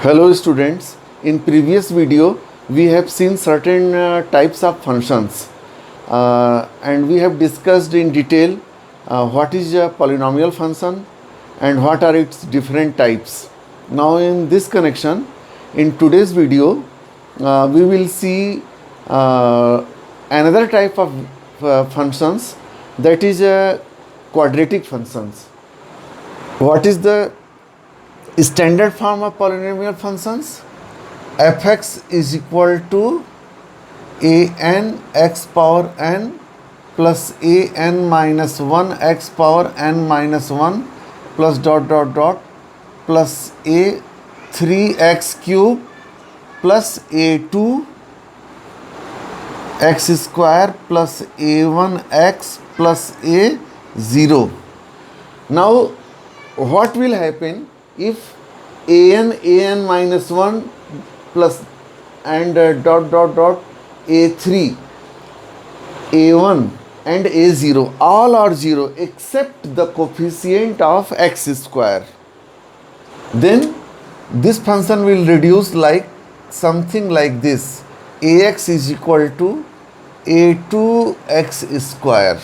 Hello students, in previous video we have seen certain types of functions and we have discussed in detail what is a polynomial function and what are its different types. Now in this connection, in today's video we will see another type of functions, that is quadratic functions. What is the standard form of polynomial functions? Fx is equal to an x power n plus an minus 1 x power n minus 1 plus dot dot dot plus a 3x cube plus a2 x square plus a1 x plus a 0. Now what will happen if an minus 1 plus and dot dot dot a3 a1 and a0 all are 0 except the coefficient of x square, then this function will reduce like something like this: ax is equal to a2x square,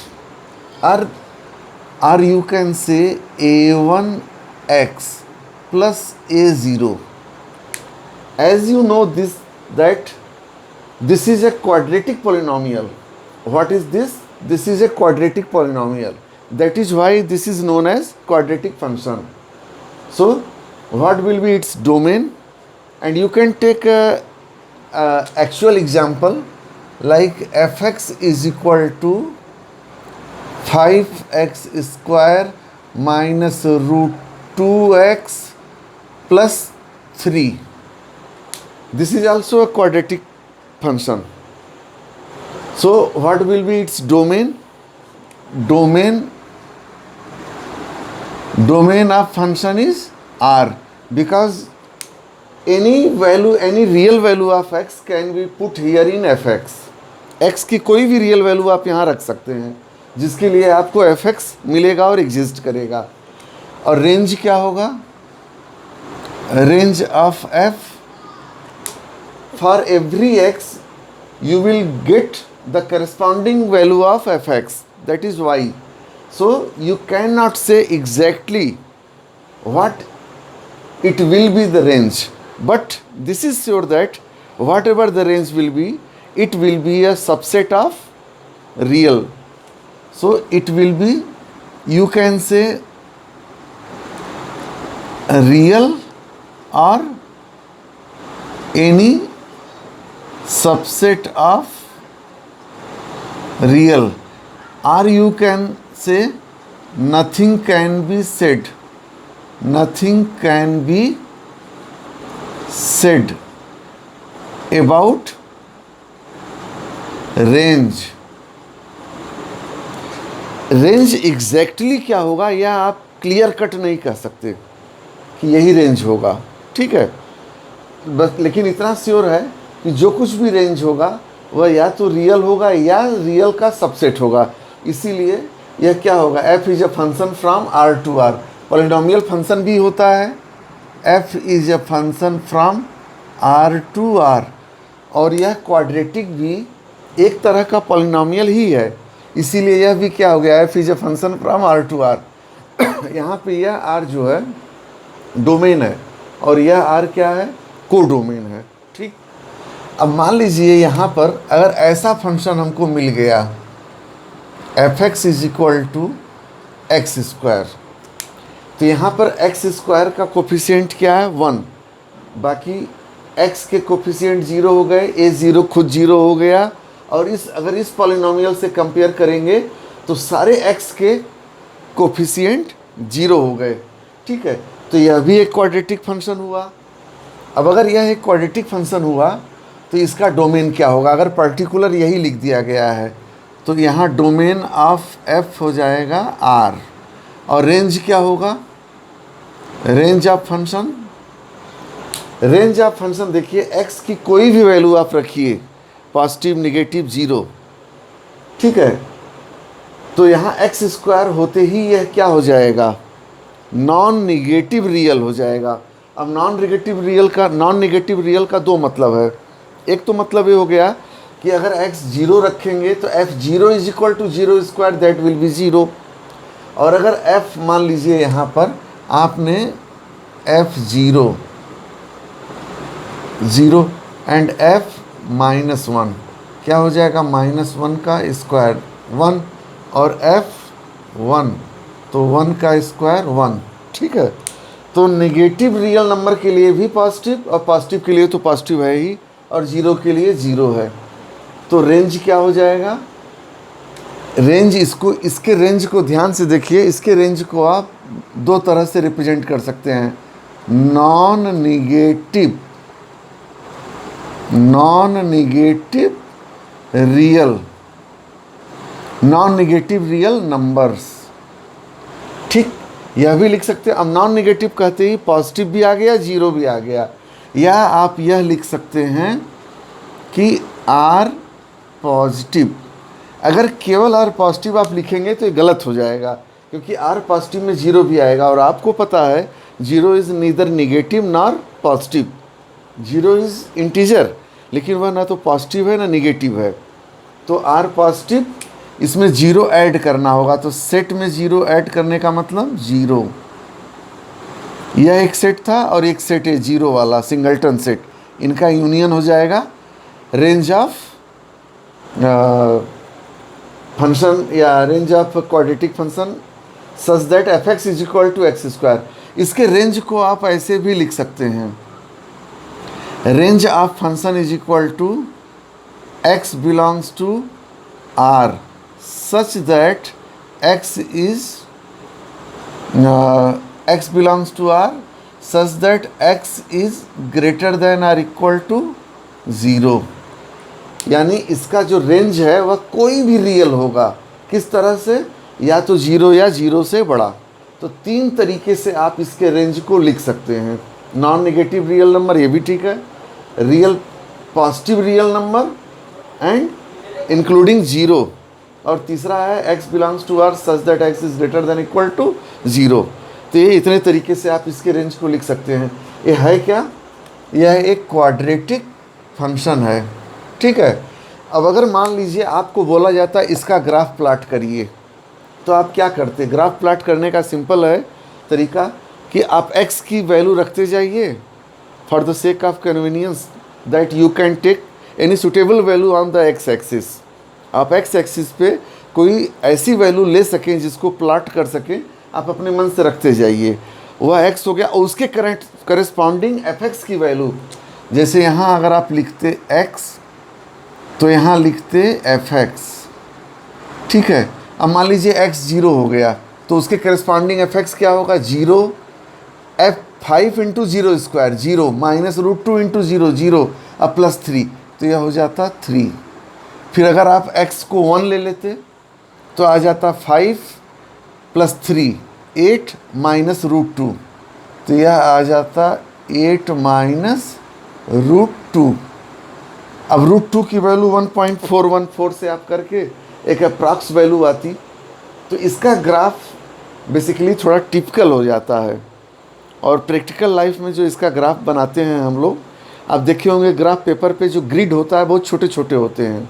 or you can say a1x plus a0. As you know that this is a quadratic polynomial. What is this? This is a quadratic polynomial. That is why this is known as quadratic function. So what will be its domain? And you can take a actual example like fx is equal to 5x square minus root 2x plus 3. This is also a quadratic function. So what will be its domain? Domain of function is R, because any real value of x can be put here in fx. x की कोई भी real value आप यहाँ रख सकते हैं जिसके लिए आपको fx मिलेगा और एग्जिस्ट करेगा. और रेंज क्या होगा? Range of f, for every x you will get the corresponding value of fx, that is y. So you cannot say exactly what it will be the range, but this is sure that whatever the range will be, it will be a subset of real. So it will be, you can say, a real or any subset of real, or you can say nothing can be said. Nothing can be said about range. Range exactly क्या होगा यह आप clear cut नहीं कह सकते कि यही range होगा, ठीक है. बस लेकिन इतना श्योर है कि जो कुछ भी रेंज होगा वह या तो रियल होगा या रियल का सबसेट होगा. इसीलिए यह क्या होगा? f is a function from r to r. Polynomial function भी होता है f is a function from r to r, और यह क्वाड्रेटिक भी एक तरह का पॉलिनोमियल ही है. इसीलिए यह भी क्या हो गया? f is a function from r to r. यहाँ पे यह r जो है डोमेन है और यह r क्या है? कोडोमेन है, ठीक. अब मान लीजिए यहाँ पर अगर ऐसा फंक्शन हमको मिल गया fx is equal to x square, तो यहाँ पर एक्स स्क्वायर का कोफिशिएंट क्या है? 1. बाकी x के कोफिशिएंट 0 हो गए, a0 खुद 0 हो गया. और अगर इस पॉलिनोमियल से कंपेयर करेंगे तो सारे x के कोफिशिएंट 0 हो गए, ठीक है. तो यह भी एक क्वाड्रेटिक फंक्शन हुआ. अब अगर यह एक क्वाड्रेटिक फंक्शन हुआ तो इसका डोमेन क्या होगा? अगर पर्टिकुलर यही लिख दिया गया है तो यहाँ डोमेन ऑफ f हो जाएगा r, और रेंज क्या होगा? Range of function, range of function देखिए x की कोई भी वैल्यू आप रखिए, पॉजिटिव नेगेटिव 0, ठीक है. तो यहाँ एक्स स्क्वायर होते ही यह क्या हो जाएगा? नॉन निगेटिव रियल हो जाएगा. अब नॉन नेगेटिव रियल का दो मतलब है। एक तो मतलब ये हो गया कि अगर x 0 रखेंगे तो f0 is equal to 0 square, that will be 0। और अगर f मान लीजिए यहाँ पर आपने f0 0 एंड f -1, क्या हो जाएगा, -1 का स्क्वायर 1 और f1 तो 1 का स्क्वायर 1। ठीक है, तो नेगेटिव रियल नंबर के लिए भी पॉजिटिव और पॉजिटिव के लिए तो पॉजिटिव है ही और ज़ीरो के लिए ज़ीरो है। तो रेंज क्या हो जाएगा, रेंज इसके रेंज को ध्यान से देखिए, इसके रेंज को आप दो तरह से रिप्रेजेंट कर सकते हैं, नॉन नेगेटिव रियल नंबर्स। ठीक, यह भी लिख सकते हैं। अब नॉन नेगेटिव कहते ही पॉजिटिव भी आ गया, जीरो भी आ गया। या आप यह लिख सकते हैं कि आर पॉजिटिव। अगर केवल आर पॉजिटिव आप लिखेंगे तो ये गलत हो जाएगा, क्योंकि आर पॉजिटिव में जीरो भी आएगा और आपको पता है zero is neither negative nor positive. Zero is integer, लेकिन वह ना तो पॉजिटिव है ना नेगेटिव है। तो आर पॉजिटिव, इसमें जीरो ऐड करना होगा, तो सेट में जीरो ऐड करने का मतलब जीरो। यह एक सेट था और एक सेट है जीरो वाला सिंगलटन सेट, इनका यूनियन हो जाएगा रेंज ऑफ फंक्शन या range of quadratic function such that f x is equal to x square. इसके रेंज को आप ऐसे भी लिख सकते हैं, range of function is equal to x belongs to R such that x belongs to R such that x is greater than or equal to 0। यानी इसका जो रेंज है वह कोई भी रियल होगा, किस तरह से, या तो जीरो या जीरो से बड़ा। तो तीन तरीके से आप इसके रेंज को लिख सकते हैं। नॉन नेगेटिव रियल नंबर, ये भी ठीक है, real positive real number and including zero, और तीसरा है x belongs to R such that x is greater than equal to 0। तो ये इतने तरीके से आप इसके रेंज को लिख सकते हैं। ये है क्या, यह एक क्वाड्रेटिक फंक्शन है। ठीक है, अब अगर मान लीजिए आपको बोला जाता है इसका ग्राफ प्लॉट करिए, तो आप क्या करते, ग्राफ प्लॉट करने का सिंपल है तरीका कि आप x की वैल्यू रखते जाइए for the sake of convenience that you can take any suitable value on the x axis. आप x एक्सिस पे कोई ऐसी वैल्यू ले सकें जिसको प्लॉट कर सकें, आप अपने मन से रखते जाइए। वह x हो गया और उसके करेस्पॉन्डिंग fx की वैल्यू, जैसे यहाँ अगर आप लिखते x तो यहाँ लिखते fx। ठीक है, अब मान लीजिए x 0 हो गया तो उसके करेस्पॉन्डिंग fx क्या होगा, 0 f5 into 0 square 0 minus √2 into 0 0 अब प्लस 3, तो यह हो जाता 3। फिर अगर आप x को 1 ले लेते तो आ जाता 5 प्लस 3 8 माइनस √2, तो यह आ जाता 8 माइनस √2। अब √2 की वैल्यू 1.414 से आप करके एक अप्रॉक्स वैल्यू आती, तो इसका ग्राफ बेसिकली थोड़ा टिपिकल हो जाता है। और प्रैक्टिकल लाइफ में जो इसका ग्राफ बनाते हैं हम लोग, आप देखे होंगे ग्राफ पेपर पे जो ग्रिड होता है बहुत छोटे छोटे होते हैं,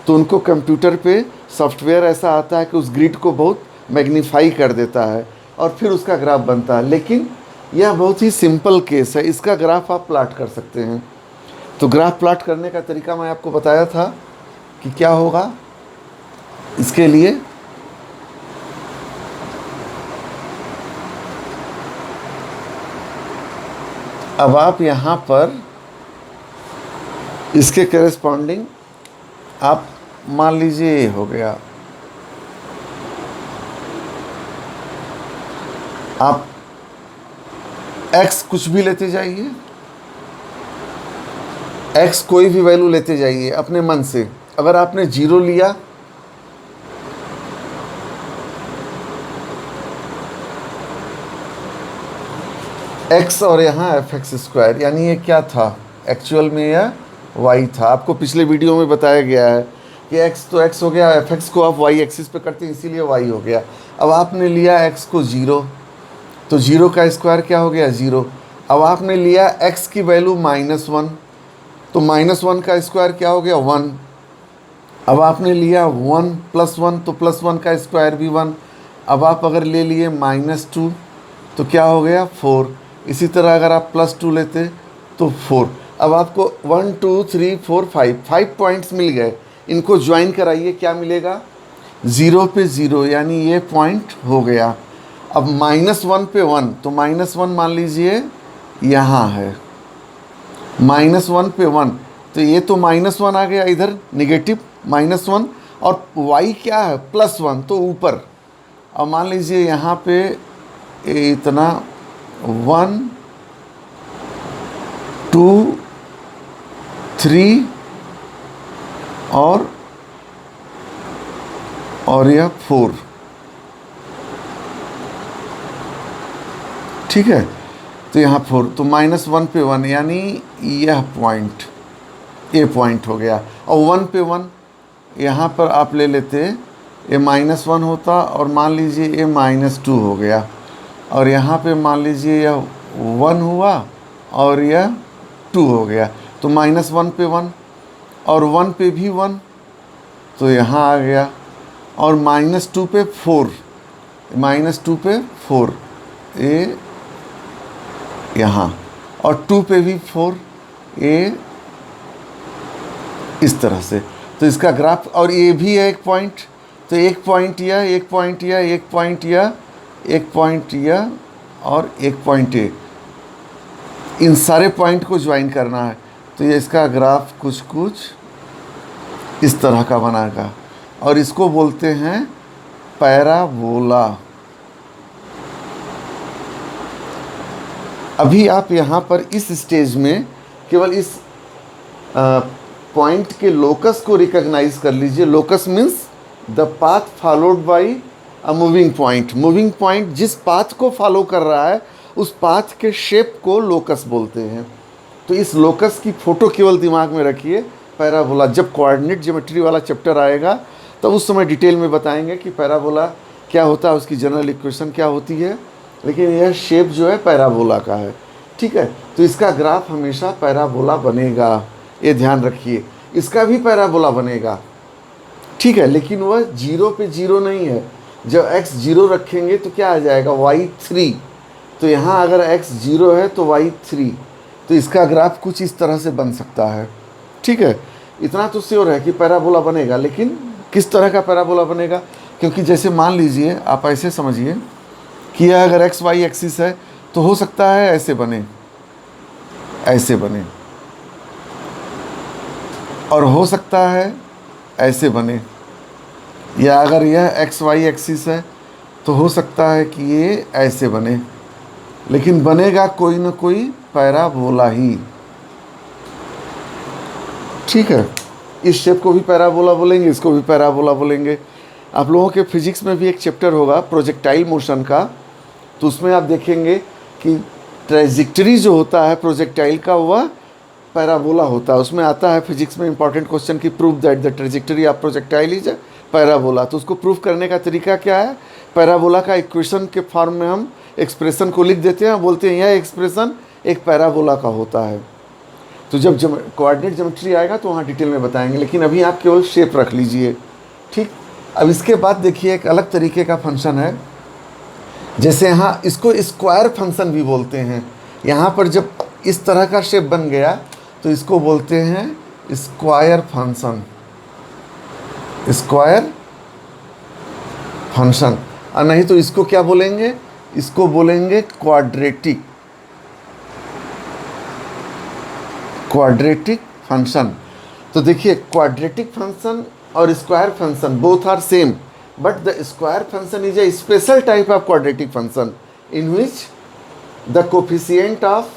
तो उनको कंप्यूटर पे सॉफ्टवेयर ऐसा आता है कि उस ग्रिड को बहुत मैग्नीफाई कर देता है और फिर उसका ग्राफ बनता है। लेकिन यह बहुत ही सिंपल केस है, इसका ग्राफ आप प्लॉट कर सकते हैं। तो ग्राफ प्लॉट करने का तरीका मैं आपको बताया था कि क्या होगा इसके लिए। अब आप यहाँ पर इसके करेस्पॉन्डिंग आप मान लीजिए ये हो गया, आप x कुछ भी लेते जाइए, x कोई भी वैल्यू लेते जाइए अपने मन से। अगर आपने 0 लिया x और यहाँ fx स्क्वायर, यानी ये क्या था, एक्चुअल में यह y था। आपको पिछले वीडियो में बताया गया है कि x तो x हो गया, fx को आप y एक्सिस पे करते हैं इसीलिए y हो गया। अब आपने लिया x को 0, तो 0 का स्क्वायर क्या हो गया 0, अब आपने लिया x की वैल्यू -1, तो -1 का स्क्वायर क्या हो गया 1। अब आपने लिया 1 + 1, तो +1 का स्क्वायर भी 1। अब आप अगर ले लिए -2 तो क्या हो गया 4। इसी तरह अगर आप +2 लेते तो 4। अब आपको 1 2 3 4 5 पॉइंट्स मिल गए। इनको ज्वाइन कराइए, क्या मिलेगा 0 पे 0, यानी ये पॉइंट हो गया। अब -1 पे 1, तो -1 मान लीजिए यहाँ है, -1 पे 1, तो ये तो -1 आ गया इधर, नेगेटिव -1, और y क्या है +1, तो ऊपर। अब मान लीजिए यहाँ पे इतना 1 2 3 और यह 4, ठीक है। तो यहाँ 4, तो -1 पे 1, यानी यह पॉइंट, ये पॉइंट हो गया। और 1 पे 1 यहाँ पर आप ले लेते, ये -1 होता, और मान लीजिए ये -2 हो गया, और यहाँ पे मान लीजिए यह 1 हुआ और यह 2 हो गया, तो -1 पे 1 और 1 पे भी 1, तो यहाँ आ गया, और -2 पे 4, -2 पे 4 ये यहाँ, और 2 पे भी 4 ये इस तरह से। तो इसका ग्राफ, और ये भी है एक पॉइंट, तो एक पॉइंट यह, एक पॉइंट यह, एक पॉइंट यह, एक पॉइंट यह, और एक पॉइंट ये, इन सारे पॉइंट को ज्वाइन करना है। तो ये इसका ग्राफ कुछ इस तरह का बनेगा, और इसको बोलते हैं पैराबोला। अभी आप यहाँ पर इस स्टेज में केवल इस पॉइंट के लोकस को रिकॉग्नाइज कर लीजिए। Locus means the path followed by a moving point. Moving point जिस पाथ को फॉलो कर रहा है उस पाथ के शेप को लोकस बोलते हैं। तो इस लोकस की फ़ोटो केवल दिमाग में रखिए। पैराबोला, जब कोऑर्डिनेट ज्योमेट्री वाला चैप्टर आएगा तो उस समय डिटेल में बताएंगे कि पैराबोला क्या होता है, उसकी जनरल इक्वेशन क्या होती है, लेकिन यह शेप जो है पैराबोला का है, ठीक है। तो इसका ग्राफ हमेशा पैराबोला बनेगा, ये ध्यान रखिए। इसका भी पैराबोला बनेगा, ठीक है, लेकिन वह 0 पे 0 नहीं है। जब x 0 रखेंगे तो क्या आ जाएगा y3, तो यहाँ अगर x 0 है तो y3, तो इसका ग्राफ कुछ इस तरह से बन सकता है, ठीक है। इतना तो श्योर है कि पैराबोला बनेगा, लेकिन किस तरह का पैराबोला बनेगा, क्योंकि जैसे मान लीजिए आप ऐसे समझिए कि यह अगर x y एक्सिस है तो हो सकता है ऐसे बने, ऐसे बने, और हो सकता है ऐसे बने, या अगर यह एक्स वाई एक्सिस है तो हो सकता है कि ये ऐसे बने, लेकिन बनेगा कोई ना कोई पैराबोला ही, ठीक है। इस शेप को भी पैराबोला बोलेंगे, इसको भी पैराबोला बोलेंगे। आप लोगों के फिजिक्स में भी एक चैप्टर होगा प्रोजेक्टाइल मोशन का, तो उसमें आप देखेंगे कि ट्रेजेक्टरी जो होता है प्रोजेक्टाइल का वह पैराबोला होता है। उसमें आता है फिजिक्स में इंपॉर्टेंट क्वेश्चन की prove that the trajectory of projectile is parabola. तो उसको प्रूव करने का तरीका क्या है, पैराबोला का इक्वेशन के फॉर्म में हम एक्सप्रेशन को लिख देते हैं, बोलते हैं यह एक्सप्रेशन एक पैराबोला का होता है। तो जब कोऑर्डिनेट ज्योमेट्री आएगा तो वहाँ डिटेल में बताएंगे, लेकिन अभी आप केवल शेप रख लीजिए, ठीक। अब इसके बाद देखिए एक अलग तरीके का फंक्शन है, जैसे यहाँ इसको स्क्वायर फंक्शन भी बोलते हैं। यहाँ पर जब इस तरह का शेप बन गया तो इसको बोलते हैं स्क्वायर फंक्शन, स्क्वायर फंक्शन। और नहीं तो इसको क्या बोलेंगे, इसको बोलेंगे क्वाड्रेटिक, क्वाड्रेटिक फंक्शन। तो देखिए क्वाड्रेटिक फंक्शन और square function both are same, but the square function is a special type of quadratic function in which the coefficient of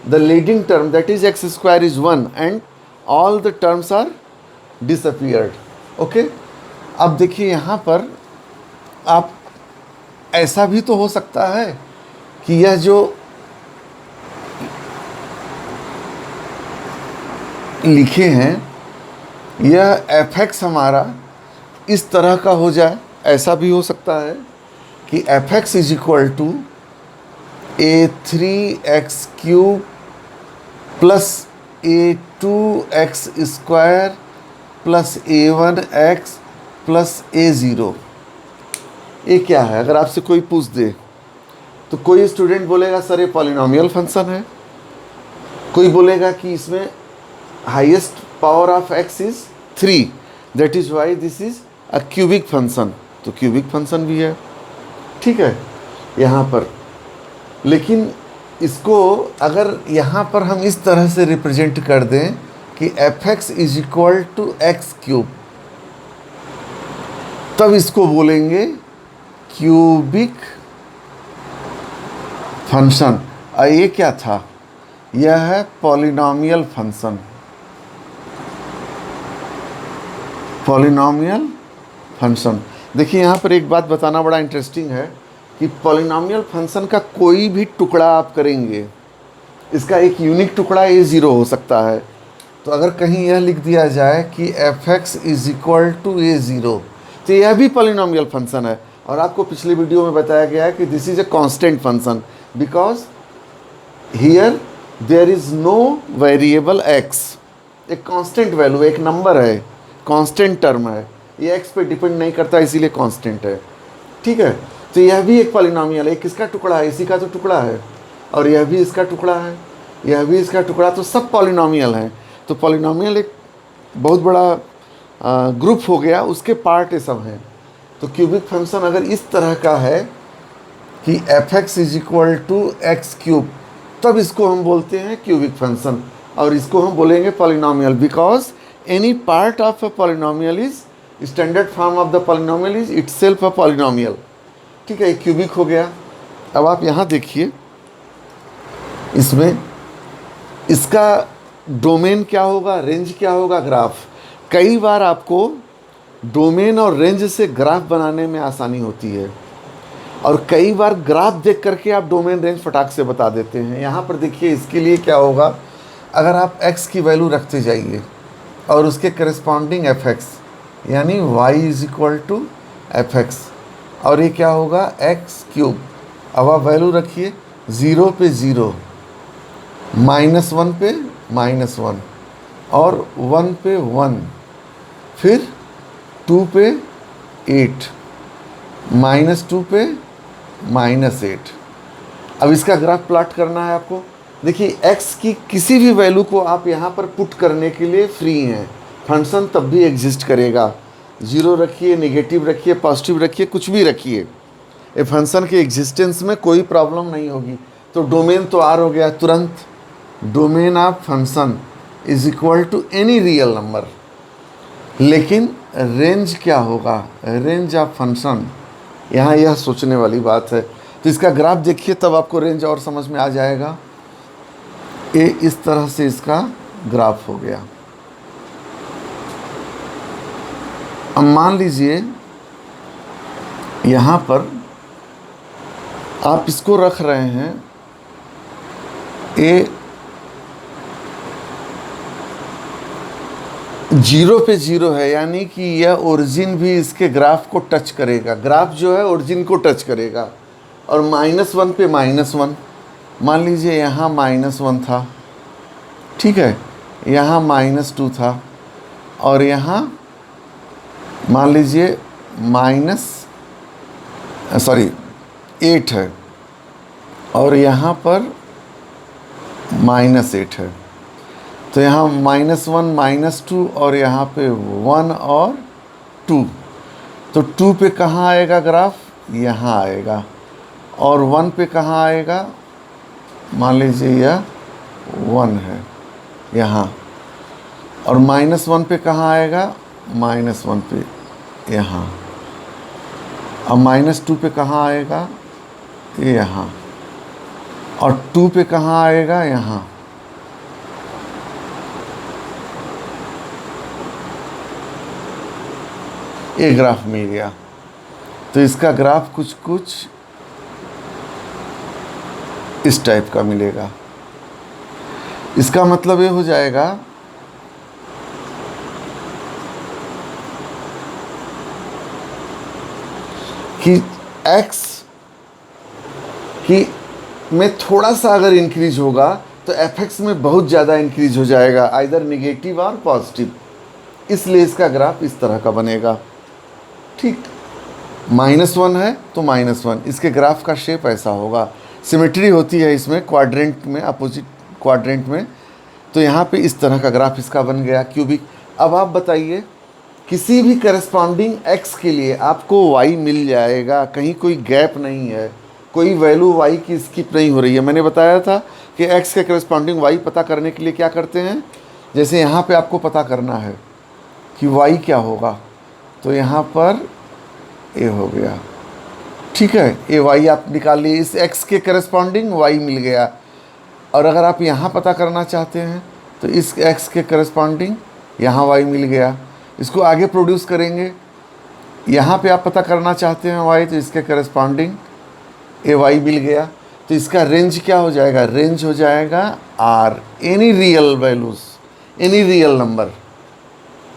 the leading term, that is x square, is 1 and all the terms are disappeared, okay। अब देखिए यहाँ पर आप ऐसा भी तो हो सकता है कि यह जो लिखे हैं यह f(x) हमारा इस तरह का हो जाए। ऐसा भी हो सकता है कि f(x) is equal to a3x³ plus a2x² plus a1x plus a0। ये क्या है? अगर आपसे कोई पूछ दे तो कोई स्टूडेंट बोलेगा सर ये पॉलिनोमियल फंक्शन है, कोई बोलेगा कि इसमें highest power of x is 3, that is why this is a cubic function. तो क्यूबिक फंक्शन भी है, ठीक है यहाँ पर। लेकिन इसको अगर यहाँ पर हम इस तरह से रिप्रेजेंट कर दें कि f(x) is equal to x³, तब इसको बोलेंगे क्यूबिक फंक्शन। और ये क्या था? यह है पॉलिनोमियल फंक्शन। Polynomial function. देखिए यहाँ पर एक बात बताना बड़ा इंटरेस्टिंग है कि पॉलिनोमियल फंक्शन का कोई भी टुकड़ा आप करेंगे, इसका एक यूनिक टुकड़ा a0 हो सकता है। तो अगर कहीं यह लिख दिया जाए कि f(x) is equal to a0, तो यह भी पॉलिनोमियल फंक्शन है। और आपको पिछले वीडियो में बताया गया है कि this is a constant function because here there is no variable x। एक कांस्टेंट वैल्यू, एक नंबर है, कांस्टेंट टर्म है, ये x पे डिपेंड नहीं करता, इसीलिए कांस्टेंट है, ठीक है। तो यह भी एक पॉलिनोमियल है। किसका टुकड़ा है? इसी का तो टुकड़ा है। और यह भी इसका टुकड़ा है, यह भी इसका टुकड़ा, तो सब पॉलिनोमियल हैं। तो पॉलिनोमियल एक बहुत बड़ा ग्रुप हो गया, उसके पार्ट ये सब हैं। तो क्यूबिक फंक्शन अगर इस तरह का है कि f(x) is equal to x³, तब इसको हम बोलते हैं क्यूबिक फंक्शन। और इसको हम बोलेंगे polynomial because any part of a polynomial is standard form of the polynomial is itself a polynomial, ठीक है। क्यूबिक हो गया। अब आप यहाँ देखिए, इसमें इसका डोमेन क्या होगा, रेंज क्या होगा, ग्राफ। कई बार आपको डोमेन और रेंज से ग्राफ बनाने में आसानी होती है, और कई बार ग्राफ देख करके आप डोमेन रेंज फटाक से बता देते हैं। यहाँ पर देखिए, इसके लिए क्या होगा, अगर आप x की वैल्यू रखते जाइए और उसके करस्पॉन्डिंग f(x) यानी y is equal to f(x), और ये क्या होगा x³। अब आप वैल्यू रखिए, 0 पे 0, -1 पे -1, और 1 पे 1, फिर 2 पे 8, -2 पे -8। अब इसका ग्राफ प्लॉट करना है आपको। देखिए x की किसी भी वैल्यू को आप यहाँ पर पुट करने के लिए फ्री हैं, फंक्शन तब भी एग्जिस्ट करेगा। 0 रखिए, नेगेटिव रखिए, पॉजिटिव रखिए, कुछ भी रखिए, ये फंक्शन के एग्जिस्टेंस में कोई प्रॉब्लम नहीं होगी। तो डोमेन तो R हो गया तुरंत, domain of function is equal to any real number. लेकिन रेंज क्या होगा, रेंज ऑफ फंक्शन, यहाँ यह सोचने वाली बात है। तो इसका ग्राफ देखिए, तब आपको रेंज और समझ में आ जाएगा। ये इस तरह से इसका ग्राफ हो गया। अब मान लीजिए यहाँ पर आप इसको रख रहे हैं, ए 0 पे 0 है, यानी कि यह ओरिजिन भी इसके ग्राफ को टच करेगा। ग्राफ जो है ओरिजिन को टच करेगा। और -1 पे -1, मान लीजिए यहाँ -1 था, ठीक है, यहाँ -2 था, और यहाँ मान लीजिए -8 है, और यहाँ पर -8 है। तो यहाँ -1 -2, और यहाँ पे 1 और 2। तो 2 पे कहाँ आएगा ग्राफ, यहाँ आएगा। और 1 पे कहाँ आएगा, मान लीजिए यह 1 है यहाँ। और -1 पे कहाँ आएगा, -1 पे यहाँ। अब -2 पे कहाँ आएगा, ये यहाँ। और 2 पे कहाँ आएगा, यहाँ। ये ग्राफ मिल गया। तो इसका ग्राफ कुछ कुछ इस टाइप का मिलेगा। इसका मतलब ये हो जाएगा कि x की में थोड़ा सा अगर इंक्रीज होगा तो एफ एक्स में बहुत ज़्यादा इंक्रीज हो जाएगा, आइदर निगेटिव और पॉजिटिव। इसलिए इसका ग्राफ इस तरह का बनेगा। ठीक, -1 है तो -1, इसके ग्राफ का शेप ऐसा होगा। सिमेट्री होती है इसमें क्वाड्रेंट में, अपोजिट क्वाड्रेंट में। तो यहाँ पे इस तरह का ग्राफ इसका बन गया क्यूबिक। अब आप बताइए, किसी भी करस्पॉन्डिंग x के लिए आपको y मिल जाएगा, कहीं कोई गैप नहीं है, कोई वैल्यू y की स्किप नहीं हो रही है। मैंने बताया था कि x के करस्पॉन्डिंग y पता करने के लिए क्या करते हैं, जैसे यहाँ पे आपको पता करना है कि y क्या होगा, तो यहाँ पर a हो गया। ठीक है, ए वाई आप निकाल लिए, इस x के करस्पॉन्डिंग y मिल गया। और अगर आप यहाँ पता करना चाहते हैं तो इस x के करस्पॉन्डिंग यहाँ y मिल गया। इसको आगे प्रोड्यूस करेंगे, यहाँ पे आप पता करना चाहते हैं y, तो इसके करस्पॉन्डिंग ए वाई मिल गया। तो इसका रेंज क्या हो जाएगा, रेंज हो जाएगा r, any real values, any real number,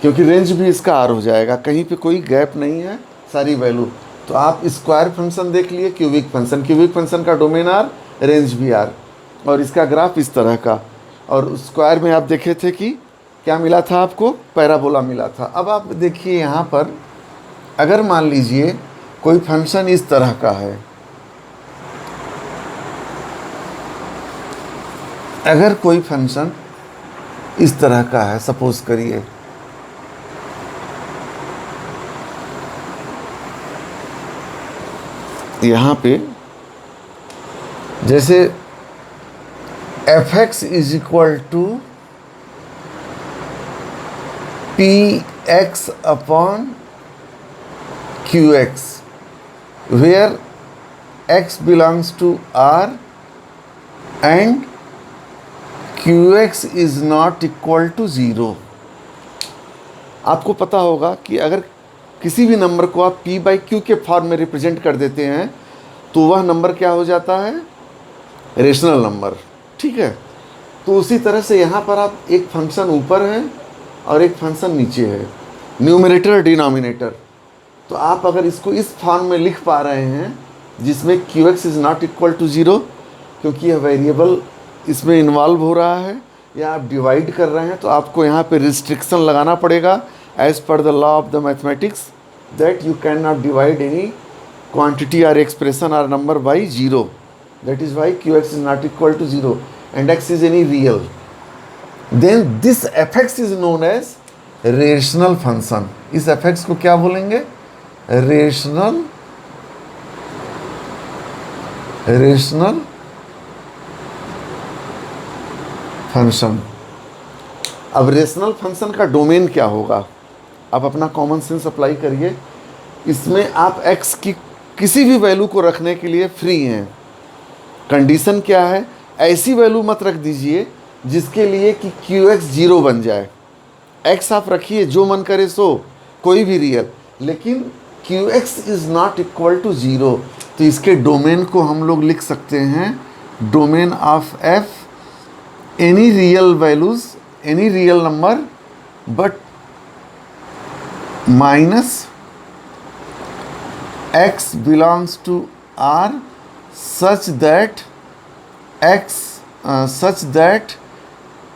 क्योंकि रेंज भी इसका r हो जाएगा, कहीं पे कोई गैप नहीं है, सारी वैल्यू। तो आप स्क्वायर फंक्शन देख लिए, क्यूबिक फंक्शन, क्यूबिक फंक्शन का डोमेन r, रेंज भी r, और इसका ग्राफ इस तरह का। और स्क्वायर में आप देखे थे कि क्या मिला था आपको, पैराबोला मिला था। अब आप देखिए यहाँ पर, अगर मान लीजिए कोई फंक्शन इस तरह का है, अगर कोई फंक्शन इस तरह का है, सपोज करिए यहाँ पे जैसे f x is equal to p x upon q x, where x belongs to R and q x is not equal to 0। आपको पता होगा कि अगर किसी भी नंबर को आप p बाई क्यू के फॉर्म में रिप्रेजेंट कर देते हैं तो वह नंबर क्या हो जाता है, रेशनल नंबर। ठीक है, तो उसी तरह से यहाँ पर आप एक फंक्शन ऊपर है और एक फंक्शन नीचे है, न्यूमरेटर और डिनोमिनेटर। तो आप अगर इसको इस फॉर्म में लिख पा रहे हैं जिसमें q x is not equal to 0, क्योंकि यह वेरिएबल इसमें इन्वॉल्व हो रहा है, या आप डिवाइड कर रहे हैं, तो आपको यहाँ पे रिस्ट्रिक्शन लगाना पड़ेगा as per the law of the mathematics that you cannot divide any quantity or expression or number by 0. That is why qx is not equal to 0 and x is any real. Then this fx is known as rational function. इस fx को क्या बोलेंगे, rational function। अब rational function का domain क्या होगा, आप अपना कॉमन सेंस अप्लाई करिए। इसमें आप x की किसी भी वैल्यू को रखने के लिए फ्री हैं। कंडीशन क्या है, ऐसी वैल्यू मत रख दीजिए जिसके लिए कि qx 0 बन जाए। x आप रखिए जो मन करे सो, कोई भी रियल, लेकिन qx is not equal to 0। तो इसके डोमेन को हम लोग लिख सकते हैं, domain of f any real values, any real number but minus x belongs to R such that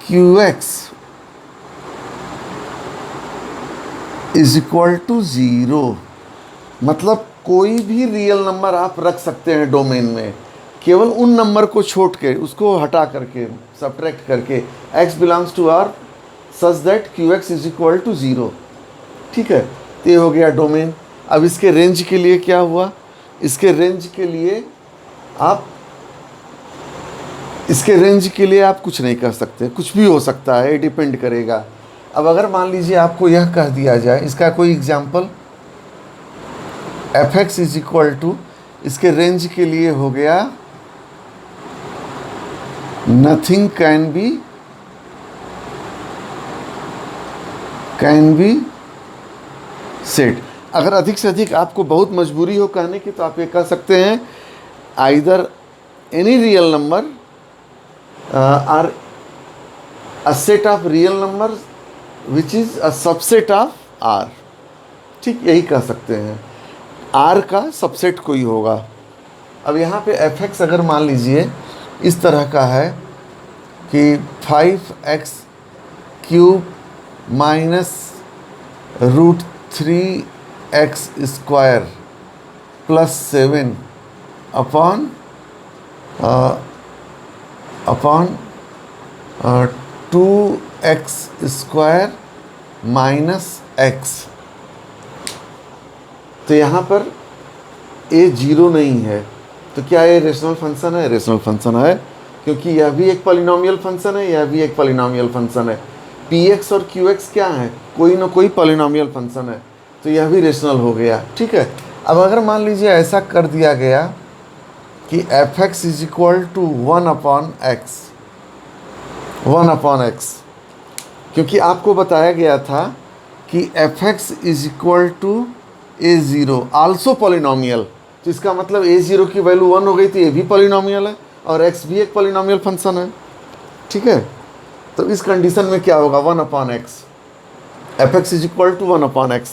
qx is equal to 0। मतलब कोई भी रियल नंबर आप रख सकते हैं डोमेन में, केवल उन नंबर को छोड़ के, उसको हटा करके, सब्ट्रैक्ट करके, x belongs to R such that qx is equal to 0। ठीक है, तो ये हो गया डोमेन। अब इसके रेंज के लिए क्या हुआ, इसके रेंज के लिए आप कुछ नहीं कर सकते, कुछ भी हो सकता है, डिपेंड करेगा। अब अगर मान लीजिए आपको यह कह दिया जाए, इसका कोई example, f x is equal to, इसके रेंज के लिए हो गया नथिंग कैन बी सेट। अगर अधिक से अधिक आपको बहुत मजबूरी हो कहने की, तो आप ये कह सकते हैं either any real number or a set of real number which is a subset of R. ठीक, यही कह सकते हैं, आर का सबसेट कोई होगा। अब यहाँ पे एफ एक्स अगर मान लीजिए इस तरह का है कि 5x cube minus root 3x square plus 7 upon 2x square minus x। तो यहाँ पर a 0 नहीं है, तो क्या ये रेशनल फंक्शन है? रेशनल फंक्शन है, क्योंकि यह भी एक पॉलिनोमियल फंक्शन है, यह भी एक पॉलिनोमियल फंक्शन है। px और qx क्या है? कोई ना कोई पॉलिनोमियल फंक्शन है, तो यह भी रेशनल हो गया। ठीक है, अब अगर मान लीजिए ऐसा कर दिया गया कि fx is equal to 1/x, क्योंकि आपको बताया गया था कि fx is equal to a0 also polynomial, तो इसका मतलब a0 की वैल्यू 1 हो गई, तो ये भी पॉलिनोमियल है और x भी एक पॉलिनोमियल फंक्शन है। ठीक है, तो इस कंडीशन में क्या होगा? 1/x, fx is equal to 1/x।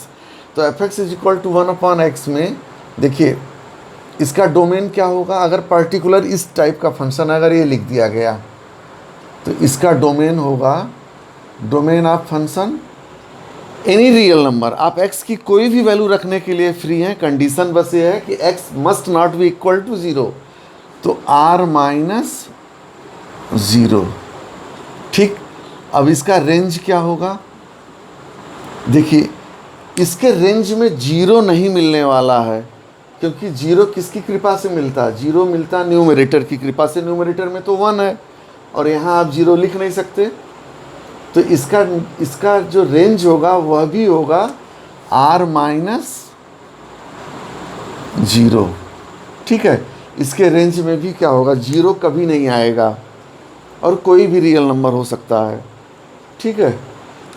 तो fx is equal to 1/x में देखिए इसका डोमेन क्या होगा? अगर पर्टिकुलर इस टाइप का फंक्शन अगर ये लिख दिया गया तो इसका डोमेन होगा domain of function any real number. आप x की कोई भी वैल्यू रखने के लिए फ्री हैं, कंडीशन बस ये है कि x must not be equal to 0, तो r माइनस 0। ठीक, अब इसका रेंज क्या होगा? देखिए इसके रेंज में 0 नहीं मिलने वाला है, क्योंकि 0 किसकी कृपा से मिलता है? 0 मिलता है न्यूमरेटर की कृपा से। न्यूमरेटर में तो 1 है और यहाँ आप 0 लिख नहीं सकते, तो इसका जो रेंज होगा वह भी होगा r माइनस 0। ठीक है, इसके रेंज में भी क्या होगा? 0 कभी नहीं आएगा और कोई भी रियल नंबर हो सकता है। ठीक है,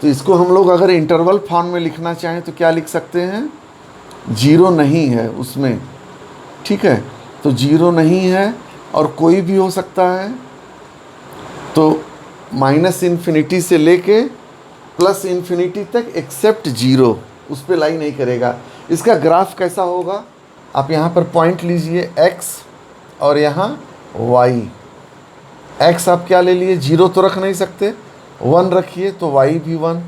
तो इसको हम लोग अगर इंटरवल फॉर्म में लिखना चाहें तो क्या लिख सकते हैं? 0 नहीं है उसमें। ठीक है, तो 0 नहीं है और कोई भी हो सकता है, तो माइनस इन्फिनिटी से लेके प्लस इन्फिनिटी तक एक्सेप्ट 0, उस पर लाई नहीं करेगा। इसका ग्राफ कैसा होगा? आप यहाँ पर पॉइंट लीजिए x और यहाँ y। x आप क्या ले लिए? 0 तो रख नहीं सकते, 1 रखिए, तो y भी 1।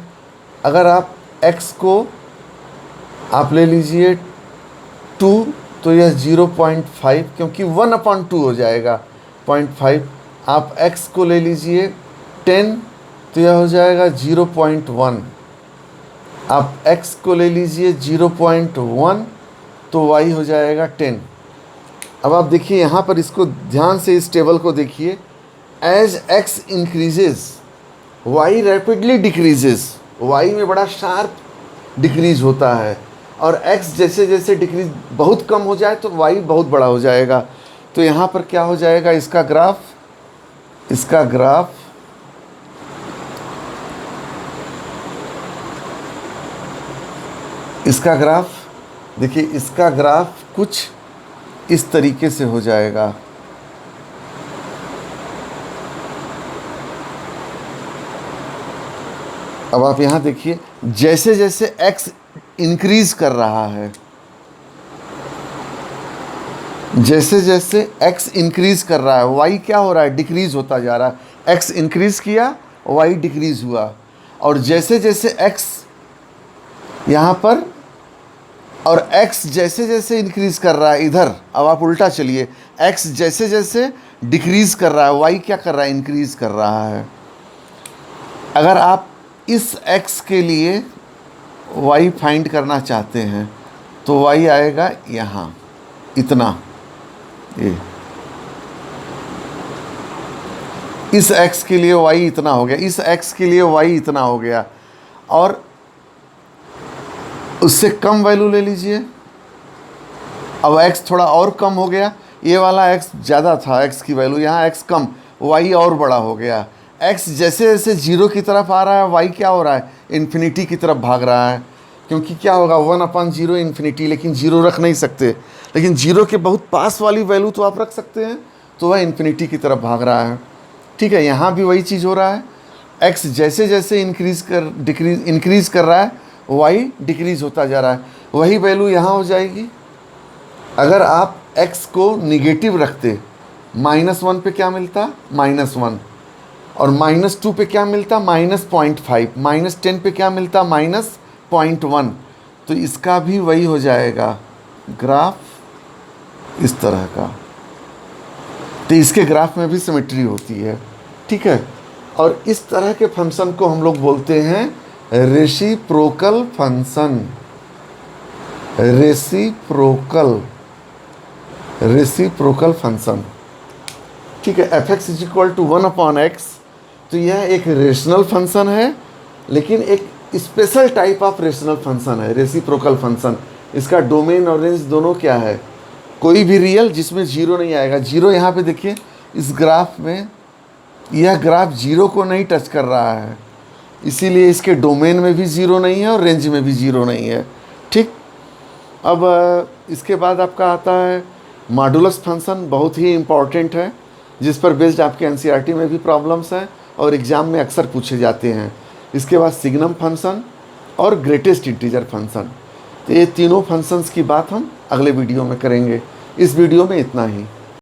अगर आप x को आप ले लीजिए 2, तो यह 0.5, क्योंकि 1/2 हो जाएगा 0.5। आप x को ले लीजिए 10, तो यह हो जाएगा 0.1। आप x को ले लीजिए 0.1, तो y हो जाएगा 10। अब आप देखिए यहाँ पर, इसको ध्यान से इस टेबल को देखिए। As x increases y rapidly decreases, y में बड़ा शार्प डिक्रीज होता है, और x जैसे जैसे डिक्रीज बहुत कम हो जाए तो y बहुत बड़ा हो जाएगा। तो यहाँ पर क्या हो जाएगा? इसका ग्राफ देखिए, इसका ग्राफ कुछ इस तरीके से हो जाएगा। अब आप यहाँ देखिए, जैसे जैसे x इंक्रीज कर रहा है, जैसे जैसे x इंक्रीज कर रहा है, y क्या हो रहा है? डिक्रीज होता जा रहा है। x इंक्रीज किया, y डिक्रीज हुआ, और जैसे जैसे x यहाँ पर, और x जैसे जैसे इंक्रीज कर रहा है इधर। अब आप उल्टा चलिए, x जैसे जैसे डिक्रीज कर रहा है, y क्या कर रहा है? इंक्रीज कर रहा है। अगर आप इस x के लिए y फाइंड करना चाहते हैं तो y आएगा यहाँ इतना, ये इस x के लिए y इतना हो गया, इस x के लिए y इतना हो गया, और उससे कम वैल्यू ले लीजिए। अब x थोड़ा और कम हो गया, ये वाला x ज़्यादा था, x की वैल्यू, यहाँ x कम, y और बड़ा हो गया। x जैसे जैसे 0 की तरफ आ रहा है, y क्या हो रहा है? इन्फिनिटी की तरफ भाग रहा है, क्योंकि क्या होगा? 1/0 इन्फिनिटी, लेकिन 0 रख नहीं सकते, लेकिन 0 के बहुत पास वाली वैल्यू तो आप रख सकते हैं, तो वह इन्फिनिटी की तरफ भाग रहा है। ठीक है, यहाँ भी वही चीज़ हो रहा है। x जैसे जैसे इंक्रीज कर रहा है, y डिक्रीज होता जा रहा है। वही वैल्यू यहाँ हो जाएगी। अगर आप x को निगेटिव रखते -1 पे क्या मिलता, -1, और -2 पे क्या मिलता, -0.5, -10 पे क्या मिलता, -0.1। तो इसका भी वही हो जाएगा ग्राफ इस तरह का। तो इसके ग्राफ में भी सिमेट्री होती है, ठीक है। और इस तरह के फंक्शन को हम लोग बोलते हैं रेसिप्रोकल फंक्शन, रेसिप्रोकल फंक्शन, ठीक है। f(x) = 1/x। तो यह एक रेशनल फंक्शन है, लेकिन एक special type of rational function है, रेसिप्रोकल फंक्शन। इसका डोमेन और रेंज दोनों क्या है, कोई भी रियल जिसमें जीरो नहीं आएगा। जीरो यहाँ पे देखिए इस ग्राफ में, यह ग्राफ जीरो को नहीं टच कर रहा है, इसीलिए इसके डोमेन में भी ज़ीरो नहीं है और रेंज में भी ज़ीरो नहीं है, ठीक। अब इसके बाद आपका आता है मॉडुलस फंक्शन, बहुत ही इम्पॉर्टेंट है, जिस पर बेस्ड आपके एनसीईआरटी में भी प्रॉब्लम्स हैं और एग्ज़ाम में अक्सर पूछे जाते हैं। इसके बाद सिग्नम फंक्शन और ग्रेटेस्ट इंटीजर फंक्शन। तो ये तीनों फंक्शंस की बात हम अगले वीडियो में करेंगे। इस वीडियो में इतना ही।